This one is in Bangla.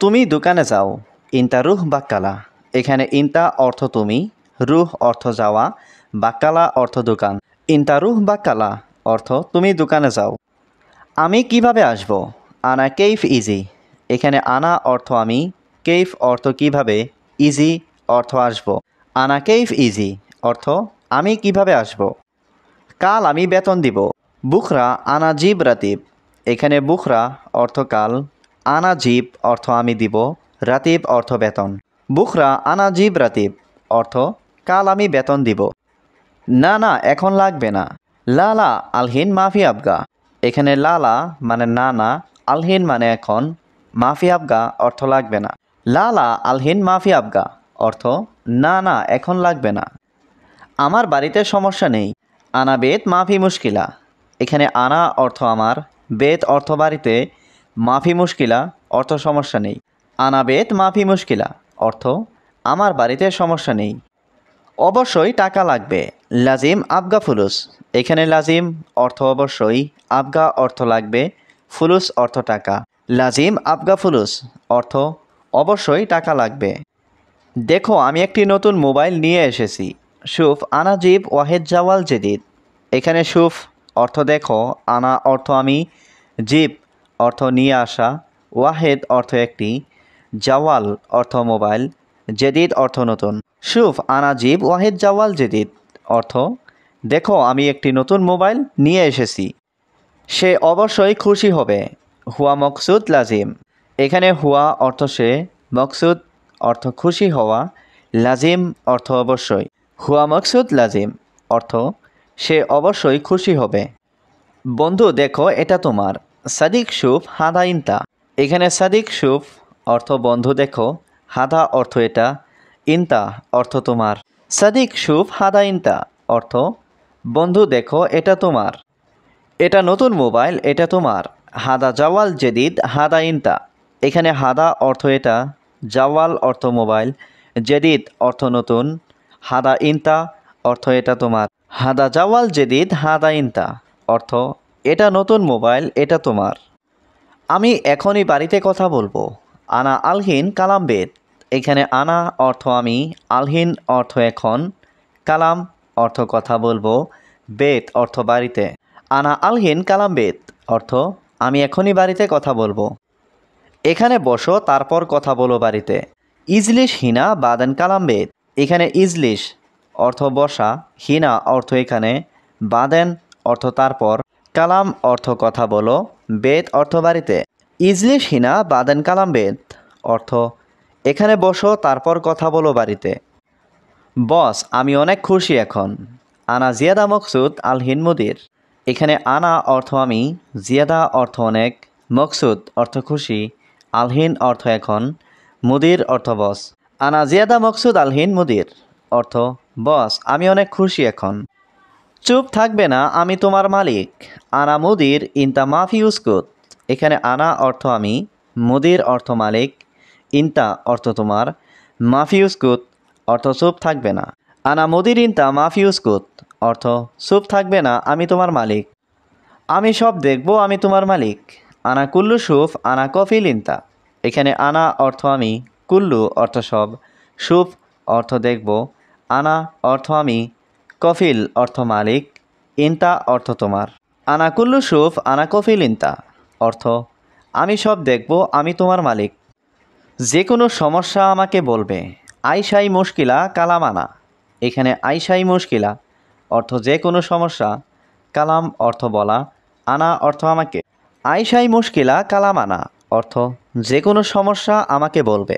তুমি দোকানে যাও। ইন্তা রুহ বাক্কালা। এখানে ইন্তা অর্থ তুমি, রুহ অর্থ যাওয়া, বাক্কালা অর্থ দোকান। ইন্তা রুহ বাক্কালা অর্থ তুমি দোকানে যাও। আমি কিভাবে আসব? আনা কেইফ ইজি। এখানে আনা অর্থ আমি, কেইফ অর্থ কিভাবে, ইজি অর্থ আসব। আনা কেইফ ইজি অর্থ আমি কিভাবে আসব। কাল আমি বেতন দিব। বুখরা আনা জিব রাতিব। এখানে বুখরা অর্থ কাল, আনা জিব অর্থ আমি দিব, রাতিব অর্থ বেতন। বুখরা আনা জিব রাতিব অর্থ কাল আমি বেতন দিব। না না এখন লাগবে না। লালা আলহিন মাফি আবগা। এখানে লালা মানে না না, আলহিন মানে এখন, মাফি আবগা অর্থ লাগবে না। লালা আলহিন মাফি আবগা অর্থ না না এখন লাগবে না। আমার বাড়িতে সমস্যা নেই। আনা বেত মাফি মুশকিলা। এখানে আনা অর্থ আমার, বেত অর্থ বাড়িতে, মাফি মুশকিলা অর্থ সমস্যা নেই। আনা বেত মাফি মুশকিলা অর্থ আমার বাড়িতে সমস্যা নেই। অবশ্যই টাকা লাগবে। লাজিম আবগা ফুলুস। এখানে লাজিম অর্থ অবশ্যই, আবগা অর্থ লাগবে, ফুলুস অর্থ টাকা। লাজিম আবগা ফুলুস অর্থ অবশ্যই টাকা লাগবে। দেখো আমি একটি নতুন মোবাইল নিয়ে এসেছি। শুফ আনা জিব ওয়াহেদ জাওয়াল জেদিদ। এখানে শুফ অর্থ দেখো, আনা অর্থ আমি, জিব অর্থ নিয়ে আসা, ওয়াহেদ অর্থ একটি, জাওয়াল অর্থ মোবাইল, জেদিদ অর্থ নতুন। শুফ আনা জিব ওয়াহেদ জাওয়াল জেদিদ অর্থ দেখো আমি একটি নতুন মোবাইল নিয়ে এসেছি। সে অবশ্যই খুশি হবে। হুয়া মকসুদ লাজিম। এখানে হুয়া অর্থ সে, মকসুদ অর্থ খুশি হওয়া, লাজিম অর্থ অবশ্যই। হুয়া মকসুদ লাজিম অর্থ সে অবশ্যই খুশি হবে। বন্ধু দেখো এটা তোমার। সাদিক শুফ হাদা ইন্তা। এখানে সাদিক শুফ অর্থ বন্ধু দেখো, হাদা অর্থ এটা, ইন্তা অর্থ তোমার। সাদিক শুফ হাদা ইন্তা অর্থ বন্ধু দেখো এটা তোমার। এটা নতুন মোবাইল, এটা তোমার। হাদা জাওয়াল জেদিদ হাদা ইন্তা। এখানে হাদা অর্থ এটা, জাওয়াল অর্থ মোবাইল, জেদিদ অর্থ নতুন, হাদা ইন্তা অর্থ এটা তোমার। হাদা জাওয়াল জেদিদ হাদা ইন্তা অর্থ এটা নতুন মোবাইল, এটা তোমার। আমি এখনই বাড়িতে কথা বলবো। আনা আলহিন কালাম বেদ। এখানে আনা অর্থ আমি, আলহিন অর্থ এখন, কালাম অর্থ কথা বলবো, বেদ অর্থ বাড়িতে। আনা আলহিন কালাম বেদ অর্থ আমি এখনই বাড়িতে কথা বলবো। এখানে বসো তারপর কথা বলো বাড়িতে। ইজলিশ হিনা বাদেন কালাম বেদ। এখানে ইজলিশ অর্থ বসা, হিনা অর্থ এখানে, বাদেন অর্থ তারপর, কালাম অর্থ কথা বলো, বেদ অর্থ বাড়িতে। ইজলিশ হিনা বাদেন কালাম বেদ অর্থ এখানে বসো তারপর কথা বলো বাড়িতে। বস আমি অনেক খুশি এখন। আনা জিয়াদা মকসুদ আলহিন মুদির। এখানে আনা অর্থ আমি, জিয়াদা অর্থ অনেক, মকসুদ অর্থ খুশি, আলহিন অর্থ এখন, মুদির অর্থ বস। আনা জিয়াদা মকসুদ আলহিন মুদির অর্থ বস আমি অনেক খুশি এখন। চুপ থাকবে না, আমি তোমার মালিক। আনা মুদির ইন্তা মাফি উস্কুত। এখানে আনা অর্থ আমি, মুদির অর্থ মালিক, ইন্তা অর্থ তোমার, মাফি উস্কুত অর্থ চুপ থাকবে না। আনা মুদির ইন্তা মাফি উস্কুত অর্থ চুপ থাকবে না, আমি তোমার মালিক। আমি সব দেখব, আমি তোমার মালিক। আনা কুল্লু শুফ আনা কফিল ইন্তা। এখানে আনা অর্থ আমি, কুল্লু অর্থ সব, শুফ অর্থ দেখব, আনা অর্থ আমি, কফিল অর্থ মালিক, ইন্তা অর্থ তোমার। আনা কুল্লু শুফ আনা কফিল ইন্তা অর্থ আমি সব দেখব, আমি তোমার মালিক। যে কোনো সমস্যা আমাকে বলবে। আইসাই মুশকিলা কালাম আনা। এখানে আইসাই মুশকিলা অর্থ যে কোনো সমস্যা, কালাম অর্থ বলা, আনা অর্থ আমাকে। আইসাই মুশকিলা কালাম আনা অর্থ যে কোনো সমস্যা আমাকে বলবে।